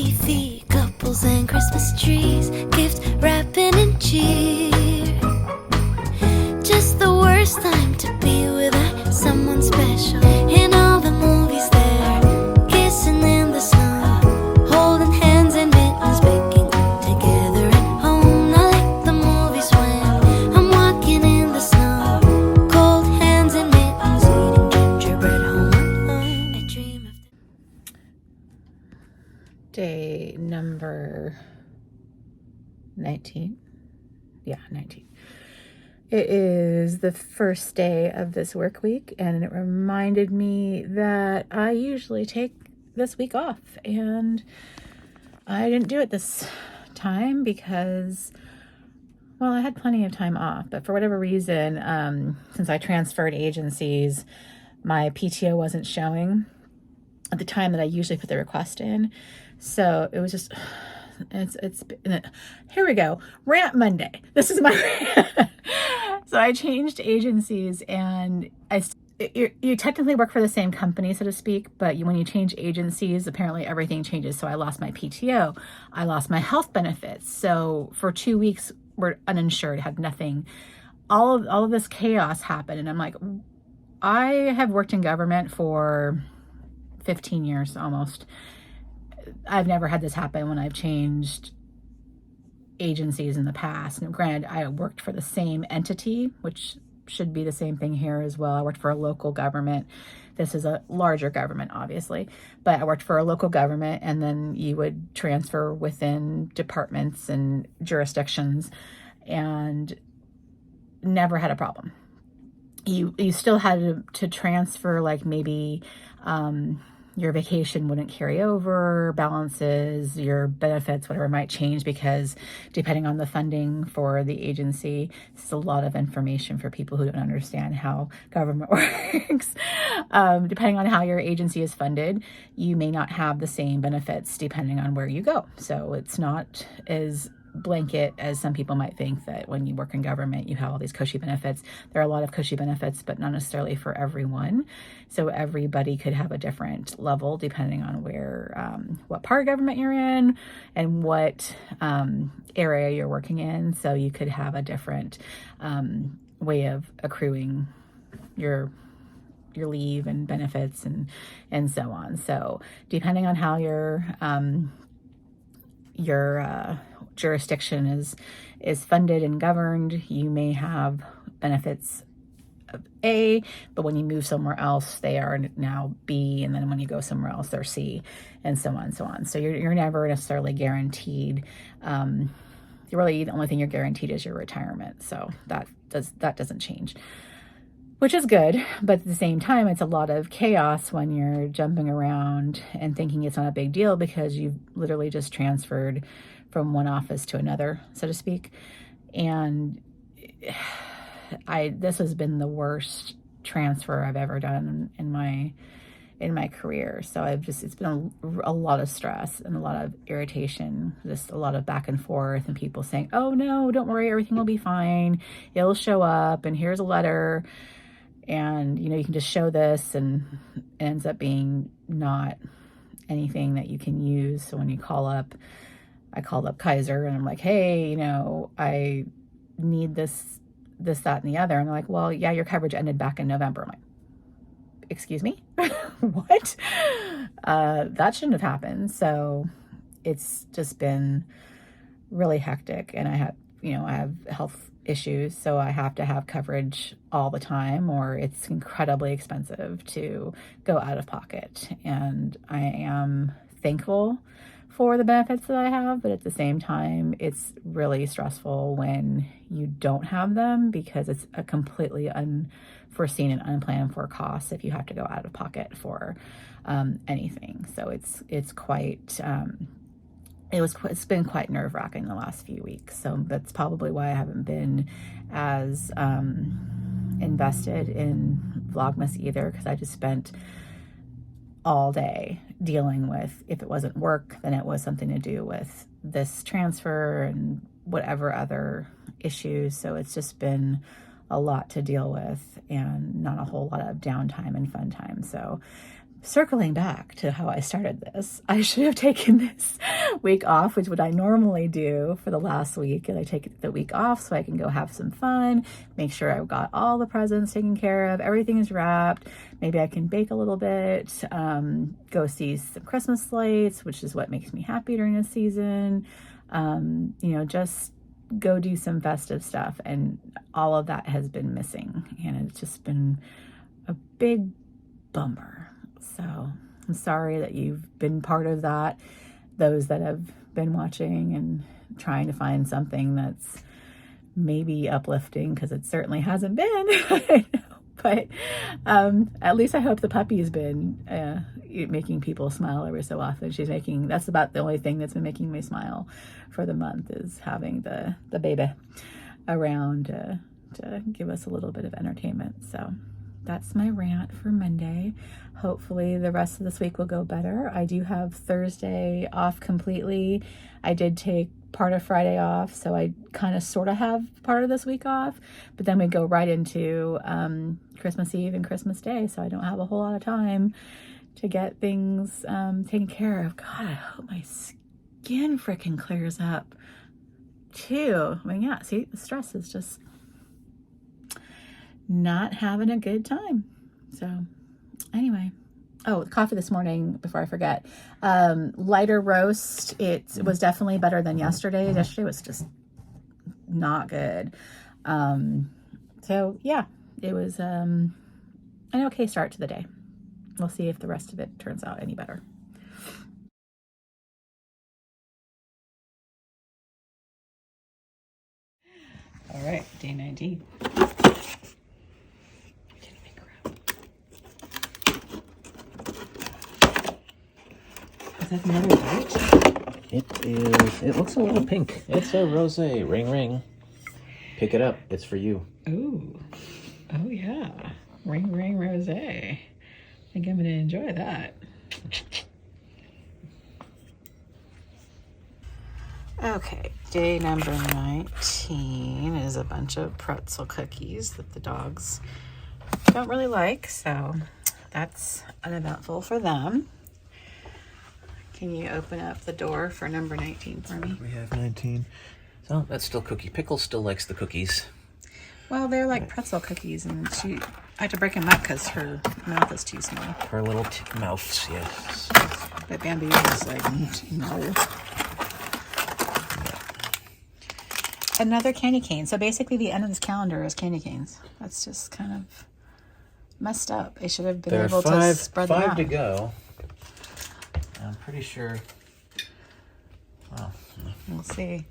TV, couples and Christmas trees, gift wrapping and cheer. Just the worst time to be without someone special. In all the movies they're kissing in the snow, holding hands and mittens, baking together at home. Not like the movies when I'm walking in the snow, cold hands and mittens, eating gingerbread home alone. I dream of day number 19. Yeah, 19. It is the first day of this work week, and it reminded me that I usually take this week off, and I didn't do it this time because, well, I had plenty of time off, but for whatever reason, since I transferred agencies, my PTO wasn't showing at the time that I usually put the request in. So it was just, here we go. Rant Monday. This is my rant. So I changed agencies, and you technically work for the same company, so to speak, but when you change agencies, apparently everything changes. So I lost my PTO. I lost my health benefits. So for 2 weeks, we're uninsured, had nothing. All of this chaos happened. And I'm like, I have worked in government for 15 years almost. I've never had this happen when I've changed agencies in the past. And granted, I worked for the same entity, which should be the same thing here as well. I worked for a local government. This is a larger government, obviously, but I worked for a local government, and then you would transfer within departments and jurisdictions, and never had a problem. You still had to transfer, like maybe your vacation wouldn't carry over, balances, your benefits, whatever might change, because depending on the funding for the agency, it's a lot of information for people who don't understand how government works. Depending on how your agency is funded, you may not have the same benefits depending on where you go. So it's not as blanket as some people might think, that when you work in government you have all these cushy benefits. There are a lot of cushy benefits, but not necessarily for everyone. So everybody could have a different level depending on where, what part of government you're in and what area you're working in. So you could have a different way of accruing your leave and benefits and so on. So depending on how your jurisdiction is funded and governed, you may have benefits of A, but when you move somewhere else, they are now B, and then when you go somewhere else, they're C, and so on and so on. So you're never necessarily guaranteed. Really, the only thing you're guaranteed is your retirement. So that doesn't change, which is good. But at the same time, it's a lot of chaos when you're jumping around and thinking it's not a big deal because you've literally just transferred from one office to another, so to speak. And this has been the worst transfer I've ever done in my career. So it's been a lot of stress and a lot of irritation, just a lot of back and forth, and people saying, oh no, don't worry, everything will be fine. It'll show up, and here's a letter. And, you can just show this, and it ends up being not anything that you can use. So when you call up, I called up Kaiser, and I'm like, hey, I need this, that, and the other. And they're like, well, yeah, your coverage ended back in November. I'm like, excuse me? What? That shouldn't have happened. So it's just been really hectic. And I have health issues, so I have to have coverage all the time, or it's incredibly expensive to go out of pocket. And I am thankful for the benefits that I have, but at the same time, it's really stressful when you don't have them, because it's a completely unforeseen and unplanned for cost if you have to go out of pocket for anything. So it's quite it's been quite nerve-wracking the last few weeks. So that's probably why I haven't been as invested in Vlogmas either, because I just spent all day dealing with, if it wasn't work, then it was something to do with this transfer and whatever other issues. So it's just been a lot to deal with, and not a whole lot of downtime and fun time. So circling back to how I started this, I should have taken this week off, which would I normally do for the last week. And I take the week off so I can go have some fun, make sure I've got all the presents taken care of, everything is wrapped. Maybe I can bake a little bit, go see some Christmas lights, which is what makes me happy during this season. Just go do some festive stuff. And all of that has been missing. And it's just been a big bummer. So I'm sorry that you've been part of that. Those that have been watching and trying to find something that's maybe uplifting, because it certainly hasn't been. I know. But at least I hope the puppy has been making people smile every so often. That's about the only thing that's been making me smile for the month, is having the baby around to give us a little bit of entertainment. So that's my rant for Monday. Hopefully the rest of this week will go better. I do have Thursday off completely. I did take part of Friday off, so I kind of sort of have part of this week off, but then we go right into Christmas Eve and Christmas Day, so I don't have a whole lot of time to get things taken care of. God, I hope my skin freaking clears up too. I mean, yeah, see, the stress is just not having a good time. So anyway, coffee this morning, before I forget, lighter roast. It was definitely better than yesterday. Yesterday was just not good. So yeah, it was an okay start to the day. We'll see if the rest of it turns out any better. All right, day 19. Is that another date? It is. It looks a little pink. It's a rosé. Ring, ring. Pick it up. It's for you. Ooh. Oh, yeah. Ring, ring, rosé. I think I'm going to enjoy that. Okay, day number 19 is a bunch of pretzel cookies that the dogs don't really like, so that's uneventful for them. Can you open up the door for number 19 for me? We have 19. So that's still Cookie. Pickle still likes the cookies. Well, they're like pretzel cookies, and I had to break them up because her mouth is too small. Her little mouths, yes. But Bambi was like, no. Another candy cane. So basically the end of this calendar is candy canes. That's just kind of messed up. I should have been able to spread them out. 5 to go. I'm pretty sure. Well, we'll see.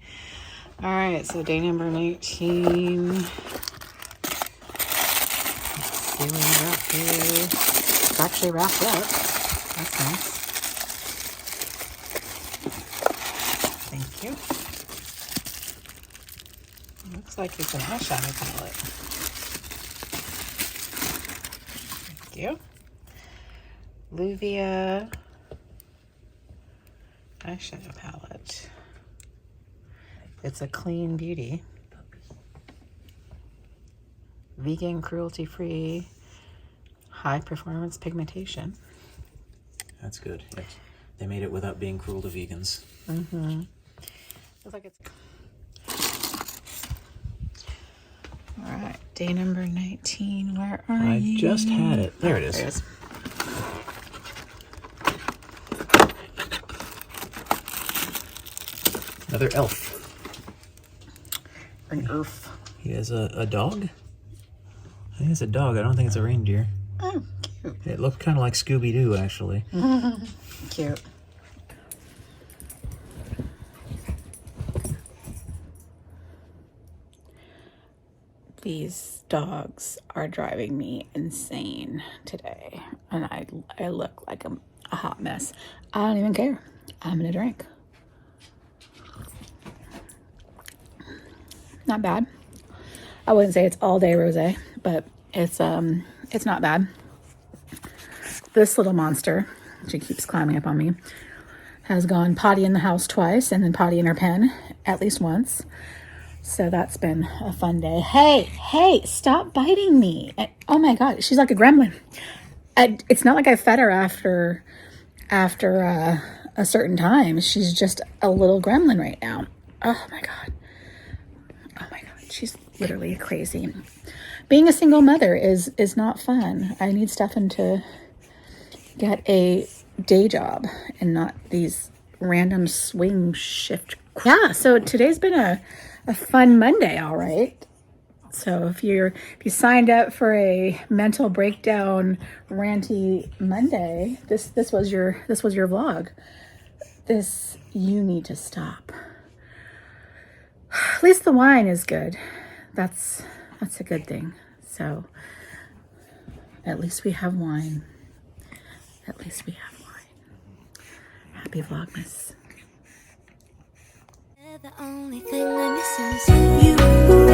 All right, so day number 19. Let's see what we got here. It's actually wrapped up. That's nice. Thank you. Looks like it's an eyeshadow palette. Thank you. Luvia eyeshadow palette. It's a clean beauty. Vegan, cruelty-free, high-performance pigmentation. that's good. Yes. They made it without being cruel to vegans. Mm-hmm. Looks like it's... All right, day number 19. Where are you? I just had it. There it is. There it is. Another elf. An elf. He has a dog. I think it's a dog. I don't think it's a reindeer. Oh, cute. It looked kind of like Scooby-Doo, actually. Cute. These dogs are driving me insane today, and I look like a hot mess. I don't even care. I'm gonna drink. Not bad. I wouldn't say it's all day rosé, but it's not bad. This little monster, she keeps climbing up on me, has gone potty in the house twice and then potty in her pen at least once. So that's been a fun day. Hey, stop biting me. Oh my God, she's like a gremlin. it's not like I fed her after a certain time. She's just a little gremlin right now. Oh my God. Oh my God. She's literally crazy. Being a single mother is not fun. I need Stefan to get a day job and not these random swing shift. Yeah, so today's been a fun Monday, all right. So if you signed up for a mental breakdown ranty Monday, this was your vlog. This, you need to stop. At least the wine is good. That's a good thing. So at least we have wine. At least we have wine. Happy Vlogmas. The only thing I'm missing is you.